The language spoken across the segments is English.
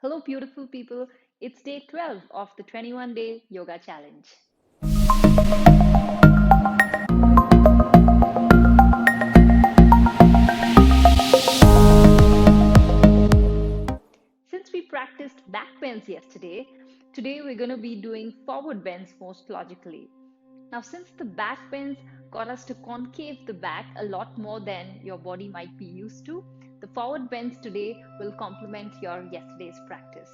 Hello, beautiful people. It's day 12 of the 21-day yoga challenge. Since we practiced back bends yesterday, today we're going to be doing forward bends most logically. Now, since the back bends got us to concave the back a lot more than your body might be used to, the forward bends today will complement your yesterday's practice.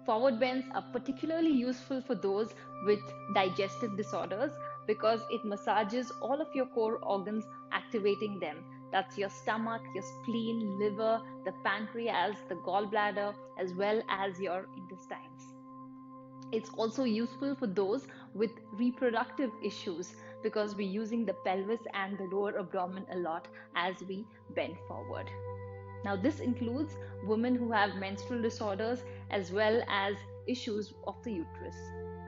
Forward bends are particularly useful for those with digestive disorders because it massages all of your core organs, activating them. That's your stomach, your spleen, liver, the pancreas, the gallbladder, as well as your intestines. It's also useful for those with reproductive issues because we're using the pelvis and the lower abdomen a lot as we bend forward. Now, this includes women who have menstrual disorders as well as issues of the uterus.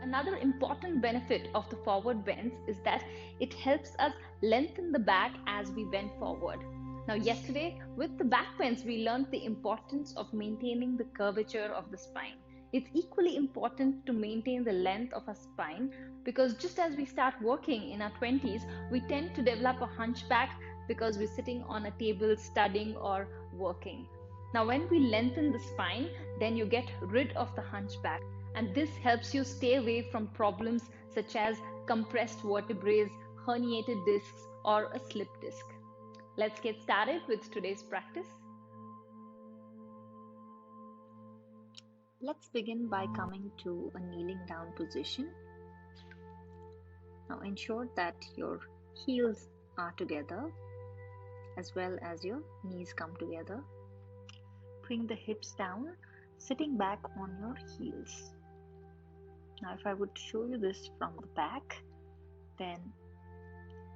Another important benefit of the forward bends is that it helps us lengthen the back as we bend forward. Now, yesterday with the back bends, we learned the importance of maintaining the curvature of the spine. It's equally important to maintain the length of our spine because just as we start working in our 20s, we tend to develop a hunchback because we're sitting on a table studying or working. Now, when we lengthen the spine, then you get rid of the hunchback, and this helps you stay away from problems such as compressed vertebrae, herniated discs, or a slip disc. Let's get started with today's practice. Let's begin by coming to a kneeling down position. Now ensure that your heels are together as well as your knees come together. Bring the hips down, sitting back on your heels. Now if I would show you this from the back, then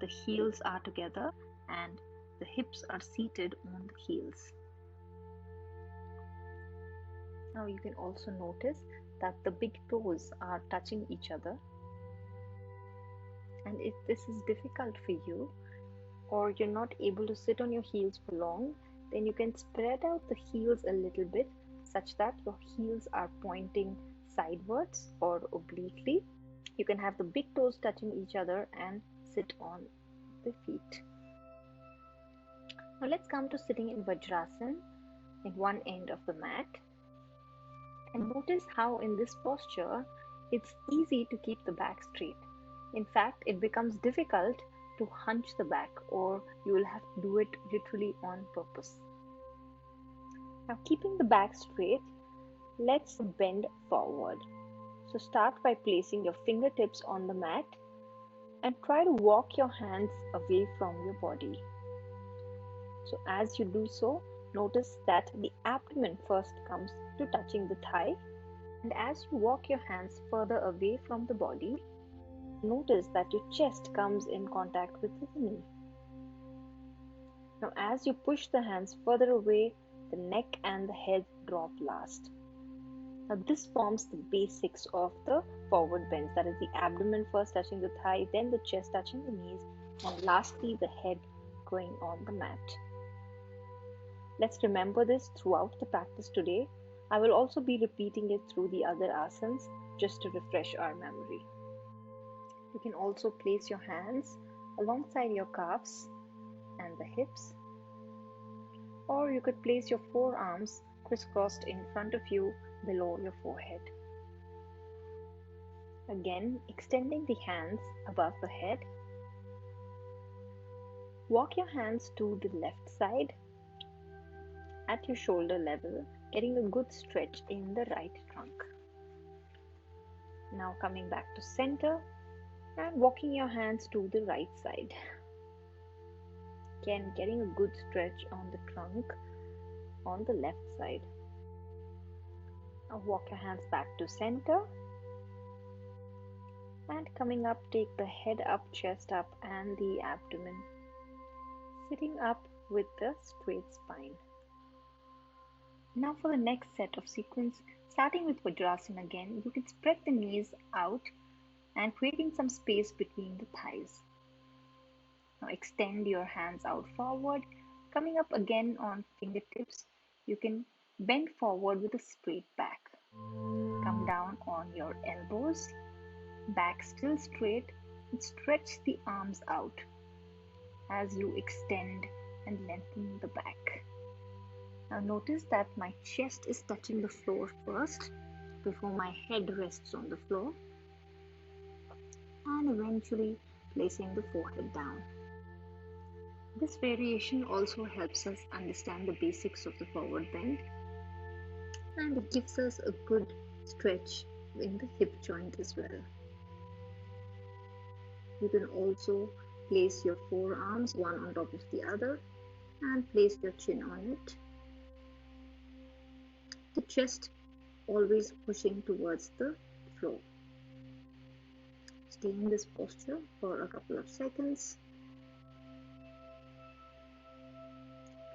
the heels are together and the hips are seated on the heels. Now you can also notice that the big toes are touching each other. And if this is difficult for you, or you're not able to sit on your heels for long, then you can spread out the heels a little bit such that your heels are pointing sidewards or obliquely. You can have the big toes touching each other and sit on the feet. Now let's come to sitting in Vajrasana in one end of the mat. And notice how in this posture, it's easy to keep the back straight. In fact, it becomes difficult to hunch the back, or you will have to do it literally on purpose. Now, keeping the back straight, let's bend forward. So start by placing your fingertips on the mat and try to walk your hands away from your body. So as you do so, notice that the abdomen first comes to touching the thigh, and as you walk your hands further away from the body, notice that your chest comes in contact with the knee. Now as you push the hands further away, the neck and the head drop last. Now this forms the basics of the forward bends, that is the abdomen first touching the thigh, then the chest touching the knees, and lastly the head going on the mat. Let's remember this throughout the practice today. I will also be repeating it through the other asanas just to refresh our memory. You can also place your hands alongside your calves and the hips, or you could place your forearms crisscrossed in front of you below your forehead. Again, extending the hands above the head. Walk your hands to the left side at your shoulder level, getting a good stretch in the right trunk. Now coming back to center and walking your hands to the right side. Again, getting a good stretch on the trunk on the left side. Now walk your hands back to center and coming up, take the head up, chest up and the abdomen. Sitting up with the straight spine. Now for the next set of sequence, starting with Vajrasana again, you can spread the knees out and creating some space between the thighs. Now extend your hands out forward, coming up again on fingertips. You can Bend forward with a straight back. Come down on your elbows, back still straight, and stretch the arms out as you extend and lengthen the back. Now notice that my chest is touching the floor first before my head rests on the floor, and eventually placing the forehead down. This variation also helps us understand the basics of the forward bend, and it gives us a good stretch in the hip joint as well. You can also place your forearms one on top of the other and place your chin on it. The chest always pushing towards the floor. Stay in this posture for a couple of seconds.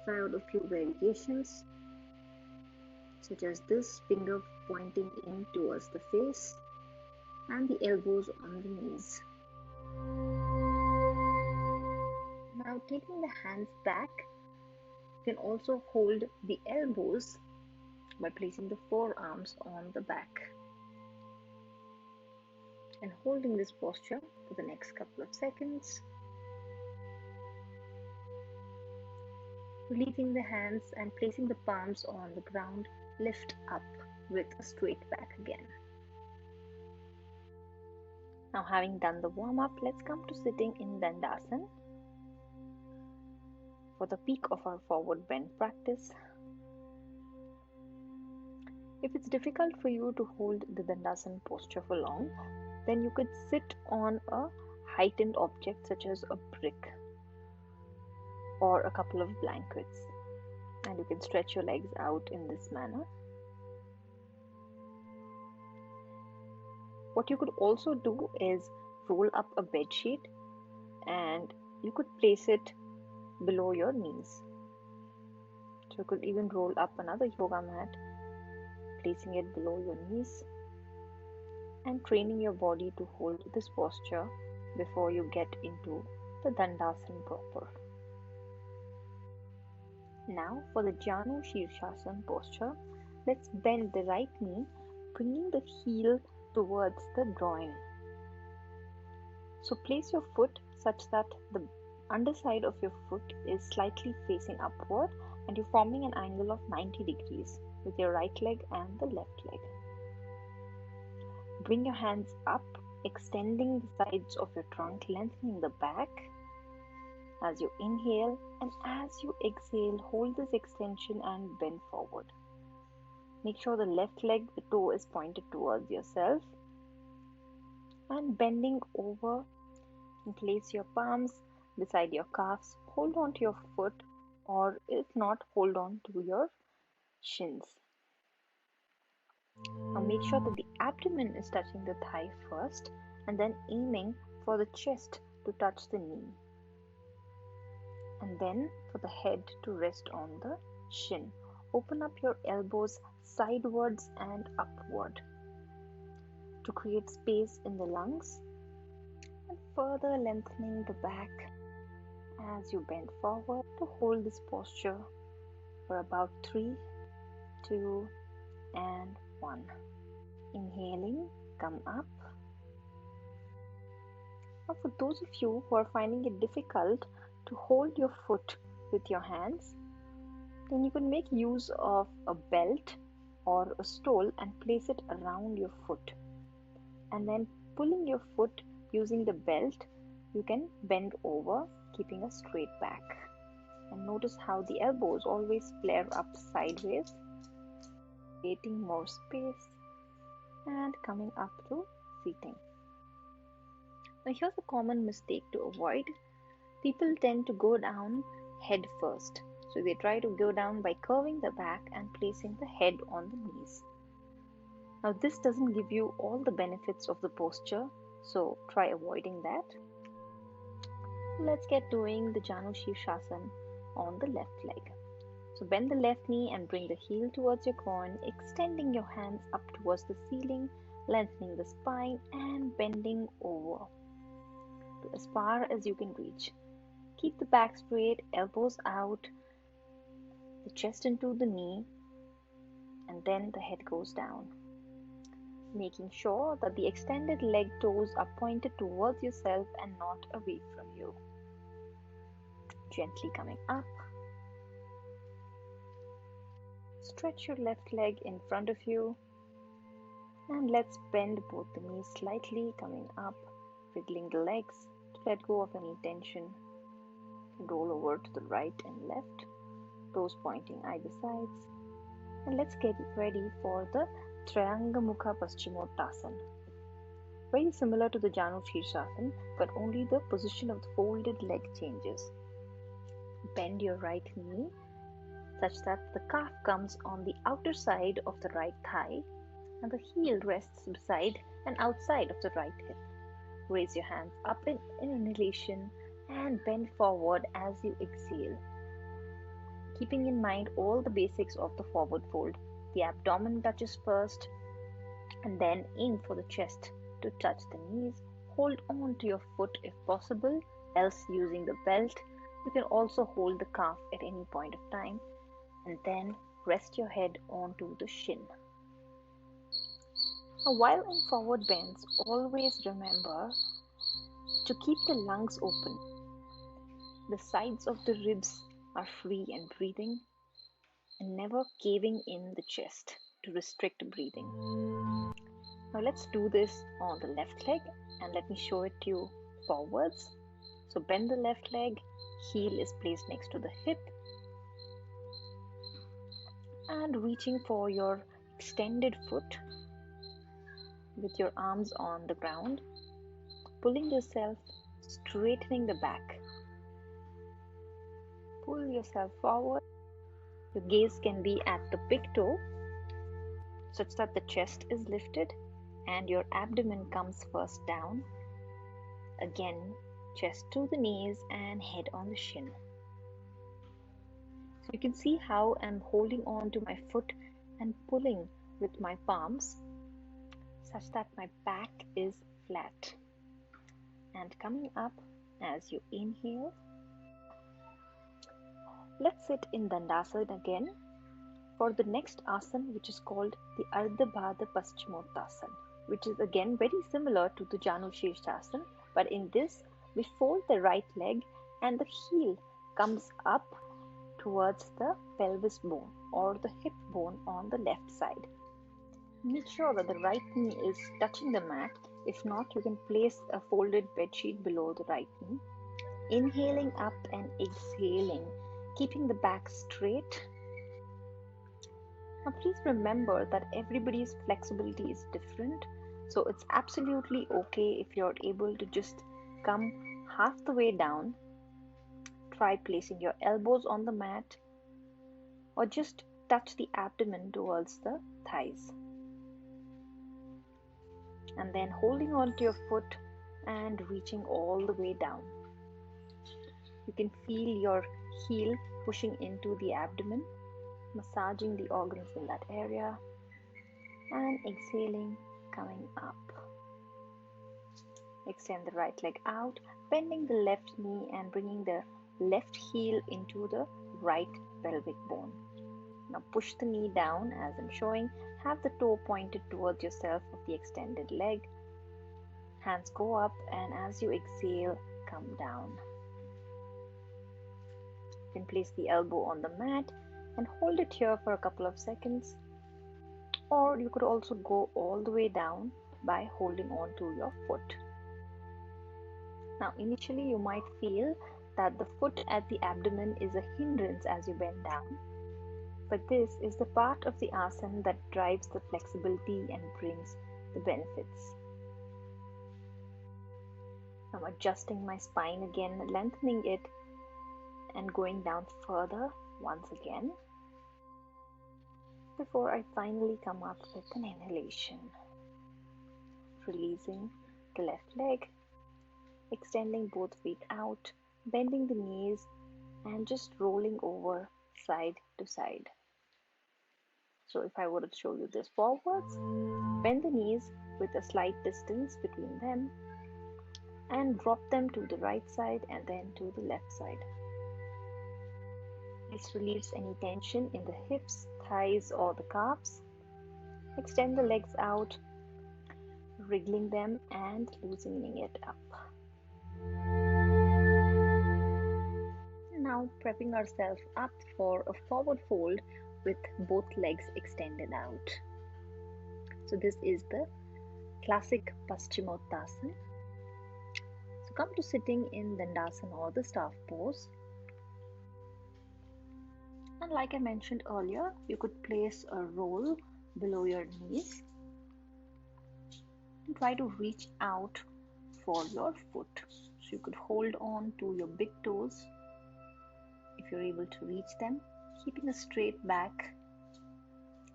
Try out a few variations, such as this finger pointing in towards the face and the elbows on the knees. Now taking the hands back, you can also hold the elbows by placing the forearms on the back and holding this posture for the next couple of seconds. Releasing the hands and placing the palms on the ground, lift up with a straight back again. Now having done the warm-up, let's come to sitting in Dandasana for the peak of our forward bend practice. If it's difficult for you to hold the Dandasana posture for long, then you could sit on a heightened object such as a brick or a couple of blankets, and you can stretch your legs out in this manner. What you could also do is roll up a bed sheet, and you could place it below your knees. So you could even roll up another yoga mat, placing it below your knees and training your body to hold this posture before you get into the Dandasana proper. Now for the Janu Shirshasana posture, let's bend the right knee, bringing the heel towards the groin. So place your foot such that the underside of your foot is slightly facing upward and you're forming an angle of 90 degrees with your right leg and the left leg. Bring your hands up, extending the sides of your trunk, lengthening the back as you inhale, and as you exhale, hold this extension and bend forward. Make sure the left leg, the toe is pointed towards yourself, and bending over, and place your palms beside your calves. Hold on to your foot, or if not, hold on to your shins. Now make sure that the abdomen is touching the thigh first, and then aiming for the chest to touch the knee, and then for the head to rest on the shin. Open up your elbows sidewards and upward to create space in the lungs, and further lengthening the back as you bend forward to hold this posture for about 3, 2, and 1. Inhaling, come up. Now for those of you who are finding it difficult to hold your foot with your hands, then you can make use of a belt or a stole and place it around your foot. And then pulling your foot using the belt, you can bend over, keeping a straight back. And notice how the elbows always flare up sideways, creating more space and coming up to seating. Now here's a common mistake to avoid. People tend to go down head first. So they try to go down by curving the back and placing the head on the knees. Now this doesn't give you all the benefits of the posture, so try avoiding that. Let's get doing the Janu Shirshasana on the left leg. So bend the left knee and bring the heel towards your groin, extending your hands up towards the ceiling, lengthening the spine and bending over to as far as you can reach. Keep the back straight, elbows out, the chest into the knee, and then the head goes down, making sure that the extended leg toes are pointed towards yourself and not away from you. Gently coming up. Stretch your left leg in front of you, and let's bend both the knees slightly, coming up, wriggling the legs to let go of any tension. Roll over to the right and left, toes pointing either sides. And let's get ready for the Triangamukha Paschimottanasana. Very similar to the Janu Shirshasana, but only the position of the folded leg changes. Bend your right knee such that the calf comes on the outer side of the right thigh and the heel rests beside and outside of the right hip. Raise your hands up in inhalation and bend forward as you exhale. Keeping in mind all the basics of the forward fold. The abdomen touches first and then aim for the chest to touch the knees. Hold on to your foot if possible, else using the belt. You can also hold the calf at any point of time and then rest your head onto the shin. Now, while in forward bends, always remember to keep the lungs open. The sides of the ribs are free and breathing, and never caving in the chest to restrict breathing. Now let's do this on the left leg, and let me show it to you forwards. So bend the left leg, heel is placed next to the hip, and reaching for your extended foot with your arms on the ground, pulling yourself, straightening the back. Pull yourself forward. Your gaze can be at the big toe such that the chest is lifted and your abdomen comes first down. Again, chest to the knees and head on the shin. So you can see how I'm holding on to my foot and pulling with my palms such that my back is flat. And coming up as you inhale. Let's sit in Dandasana again for the next asana, which is called the Ardha Bhada Paschimottanasana, which is again very similar to the Janu Shirshasana, but in this we fold the right leg and the heel comes up towards the pelvis bone or the hip bone on the left side. Make sure that the right knee is touching the mat. If not, you can place a folded bedsheet below the right knee. Inhaling up and exhaling, keeping the back straight. Now please remember that everybody's flexibility is different, so it's absolutely okay if you're able to just come half the way down. Try placing your elbows on the mat or just touch the abdomen towards the thighs. And then holding on to your foot and reaching all the way down. You can feel your heel pushing into the abdomen, massaging the organs in that area, and exhaling, coming up. Extend the right leg out, bending the left knee and bringing the left heel into the right pelvic bone. Now push the knee down as I'm showing. Have the toe pointed towards yourself of the extended leg. Hands go up, and as you exhale, come down. You can place the elbow on the mat and hold it here for a couple of seconds. Or you could also go all the way down by holding on to your foot. Now initially you might feel that the foot at the abdomen is a hindrance as you bend down. But this is the part of the asana that drives the flexibility and brings the benefits. I'm adjusting my spine again, lengthening it and going down further once again before I finally come up with an inhalation. Releasing the left leg, extending both feet out, bending the knees and just rolling over side to side. So if I were to show you this forwards, bend the knees with a slight distance between them and drop them to the right side and then to the left side. This relieves any tension in the hips, thighs or the calves. Extend the legs out, wriggling them and loosening it up. Now prepping ourselves up for a forward fold with both legs extended out. So this is the classic Paschimottanasana. So come to sitting in Dandasana or the staff pose. And like I mentioned earlier, you could place a roll below your knees and try to reach out for your foot. So you could hold on to your big toes if you're able to reach them, keeping a straight back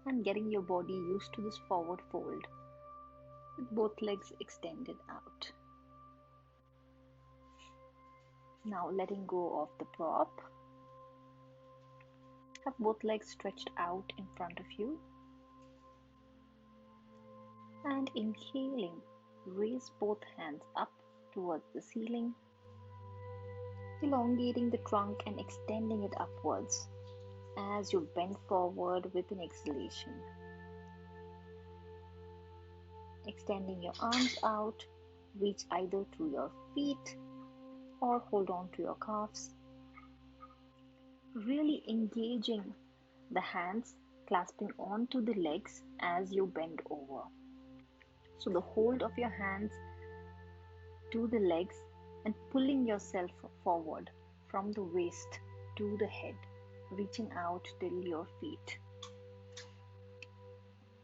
and getting your body used to this forward fold with both legs extended out. Now letting go of the prop. Have both legs stretched out in front of you. And inhaling, raise both hands up towards the ceiling, elongating the trunk and extending it upwards as you bend forward with an exhalation. Extending your arms out, reach either to your feet or hold on to your calves. Really engaging the hands, clasping onto the legs as you bend over. So the hold of your hands to the legs and pulling yourself forward from the waist to the head, reaching out till your feet.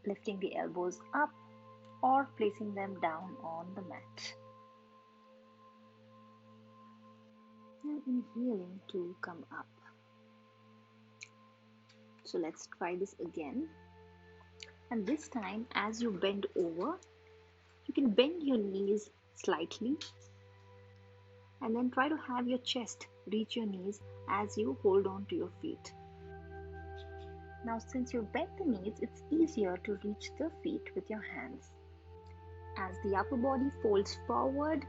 Lifting the elbows up or placing them down on the mat. And inhaling to come up. So let's try this again. And this time, as you bend over, you can bend your knees slightly and then try to have your chest reach your knees as you hold on to your feet. Now, since you bent the knees, it's easier to reach the feet with your hands. As the upper body folds forward,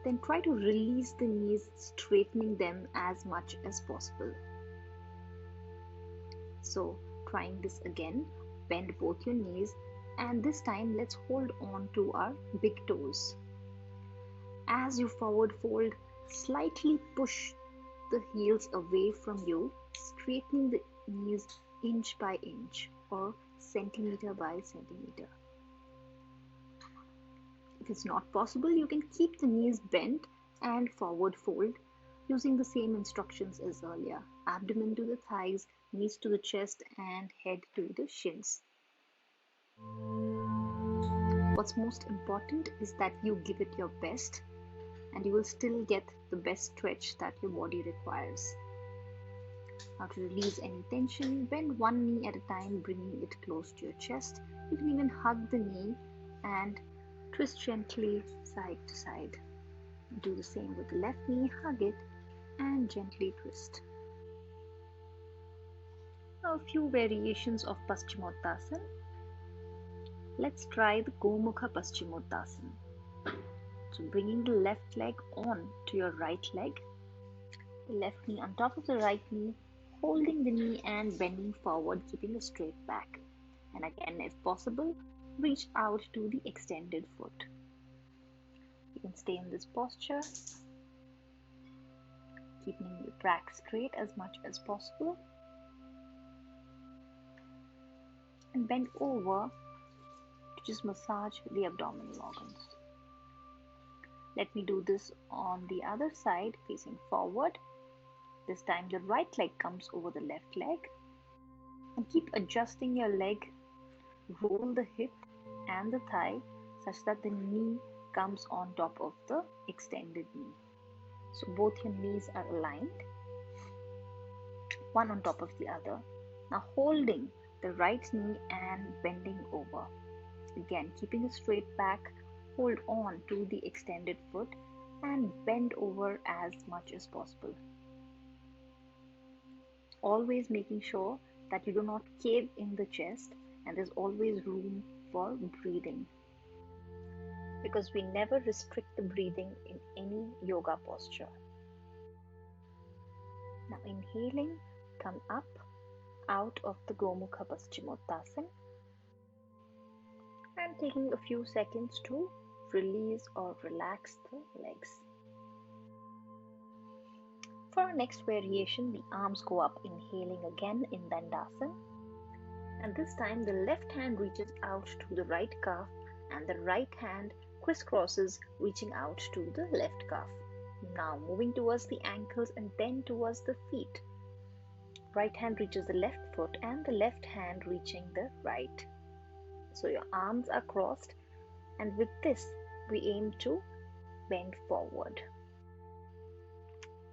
then try to release the knees, straightening them as much as possible. So, trying this again, bend both your knees, and this time let's hold on to our big toes. As you forward fold, slightly push the heels away from you, straightening the knees inch by inch or centimeter by centimeter. If it's not possible, you can keep the knees bent and forward fold using the same instructions as earlier. Abdomen to the thighs, knees to the chest, and head to the shins. What's most important is that you give it your best and you will still get the best stretch that your body requires. Now to release any tension, bend one knee at a time, bringing it close to your chest. You can even hug the knee and twist gently side to side. Do the same with the left knee, hug it and gently twist. Now a few variations of Paschimottanasana. Let's try the Gomukha Paschimottanasana. So bringing the left leg on to your right leg, the left knee on top of the right knee, holding the knee and bending forward, keeping a straight back. And again, if possible, reach out to the extended foot. You can stay in this posture, keeping your back straight as much as possible. And bend over to just massage the abdominal organs. Let me do this on the other side, facing forward. This time the right leg comes over the left leg. And keep adjusting your leg. Roll the hip and the thigh such that the knee comes on top of the extended knee. So both your knees are aligned, one on top of the other. Now holding the right knee and bending over. Again, keeping a straight back, hold on to the extended foot and bend over as much as possible. Always making sure that you do not cave in the chest and there's always room for breathing, because we never restrict the breathing in any yoga posture. Now inhaling, come up, out of the Gomukha Paschimottanasana and taking a few seconds to release or relax the legs. For our next variation, the arms go up, inhaling again in Dandasana. And this time the left hand reaches out to the right calf and the right hand crisscrosses, reaching out to the left calf. Now moving towards the ankles and then towards the feet. Right hand reaches the left foot and the left hand reaching the right. So your arms are crossed, and with this we aim to bend forward.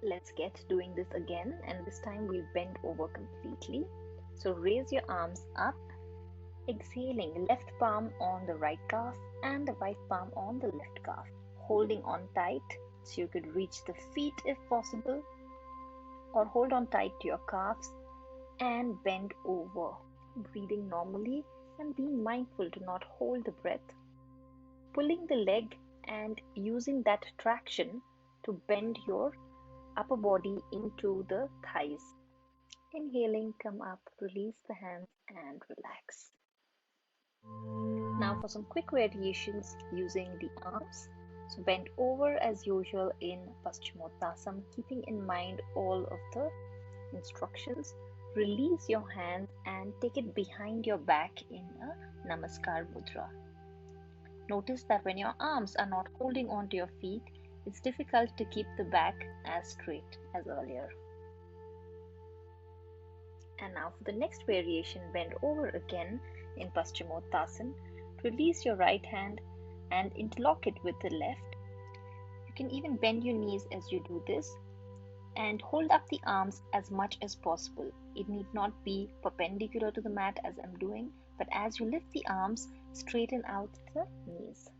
Let's get doing this again, and this time we'll bend over completely. So raise your arms up, exhaling left palm on the right calf and the right palm on the left calf, holding on tight so you could reach the feet if possible, or hold on tight to your calves and bend over, breathing normally and being mindful to not hold the breath, pulling the leg and using that traction to bend your upper body into the thighs. Inhaling, come up, release the hands and relax. Now for some quick variations using the arms. So bend over as usual in Paschimottanasana, keeping in mind all of the instructions. Release your hands and take it behind your back in a Namaskar Mudra. Notice that when your arms are not holding onto your feet, it's difficult to keep the back as straight as earlier. And now for the next variation, bend over again in Paschimottanasana. Release your right hand and interlock it with the left. You can even bend your knees as you do this and hold up the arms as much as possible. It need not be perpendicular to the mat as I'm doing, but as you lift the arms, straighten out the knees.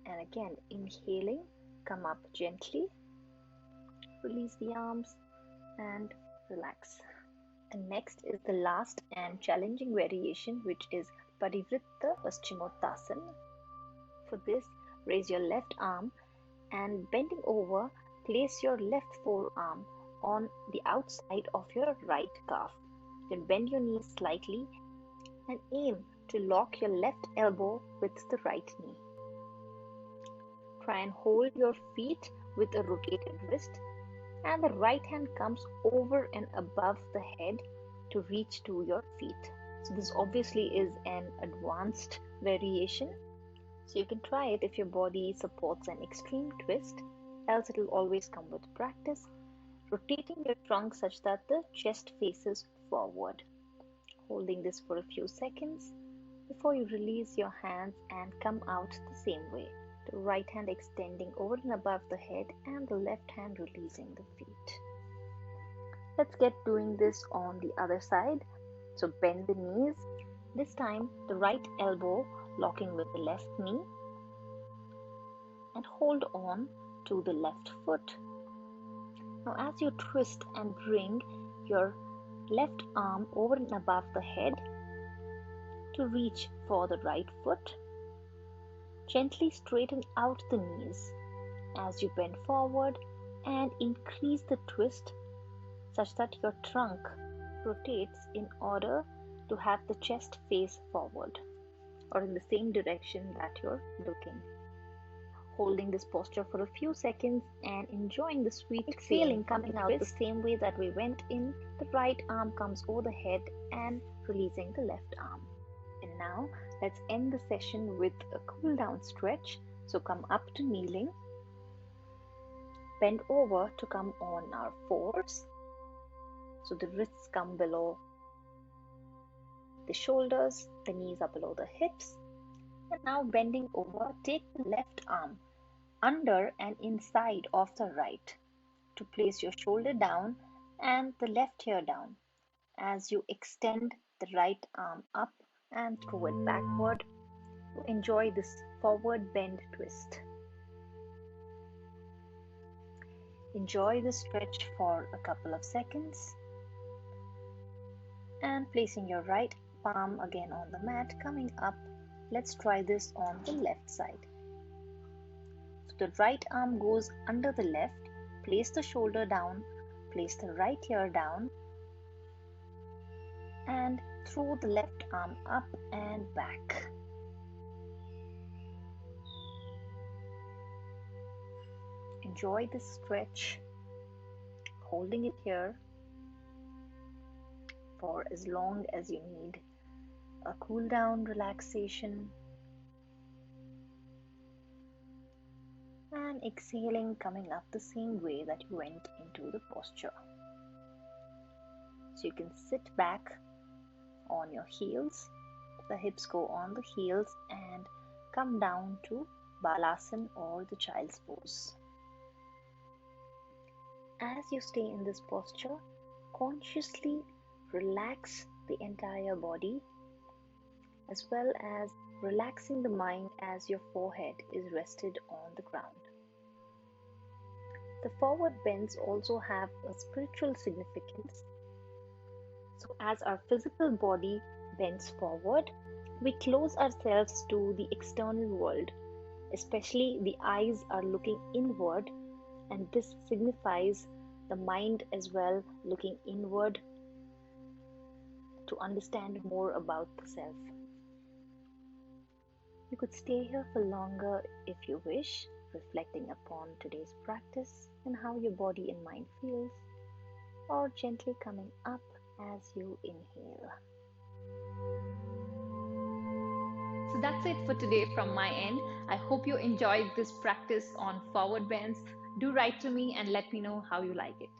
And again, inhaling, come up gently, release the arms and relax. And next is the last and challenging variation, which is Parivritta Paschimottanasana. For this, raise your left arm and bending over, place your left forearm on the outside of your right calf. Then bend your knees slightly and aim to lock your left elbow with the right knee. Try and hold your feet with a rotated wrist, and the right hand comes over and above the head to reach to your feet. So this obviously is an advanced variation. So you can try it if your body supports an extreme twist, else it will always come with practice. Rotating your trunk such that the chest faces forward. Holding this for a few seconds before you release your hands and come out the same way. The right hand extending over and above the head and the left hand releasing the feet. Let's get doing this on the other side. So bend the knees. This time the right elbow locking with the left knee and hold on to the left foot. Now as you twist and bring your left arm over and above the head to reach for the right foot, gently straighten out the knees as you bend forward and increase the twist such that your trunk rotates in order to have the chest face forward or in the same direction that you're looking. Holding this posture for a few seconds and enjoying the sweet feeling coming out the same way that we went in. The right arm comes over the head and releasing the left arm. And now let's end the session with a cool down stretch. So come up to kneeling, bend over to come on our fours. So the wrists come below the shoulders, the knees are below the hips. And now bending over, take the left arm under and inside of the right to place your shoulder down and the left ear down as you extend the right arm up and throw it backward to enjoy this forward bend twist. Enjoy the stretch for a couple of seconds and placing your right palm again on the mat, coming up. Let's try this on the left side. The right arm goes under the left, place the shoulder down, place the right ear down And throw the left arm up and back. Enjoy this stretch, holding it here for as long as you need a cool down relaxation, and exhaling, coming up the same way that you went into the posture. So you can sit back on your heels, the hips go on the heels, and come down to Balasana or the child's pose. As you stay in this posture, consciously relax the entire body, as well as relaxing the mind as your forehead is rested on the ground. The forward bends also have a spiritual significance. So, as our physical body bends forward, we close ourselves to the external world, especially the eyes are looking inward, and this signifies the mind as well looking inward to understand more about the self. You could stay here for longer if you wish, reflecting upon today's practice and how your body and mind feels, or gently coming up as you inhale. So that's it for today from my end. I hope you enjoyed this practice on forward bends. Do write to me and let me know how you like it.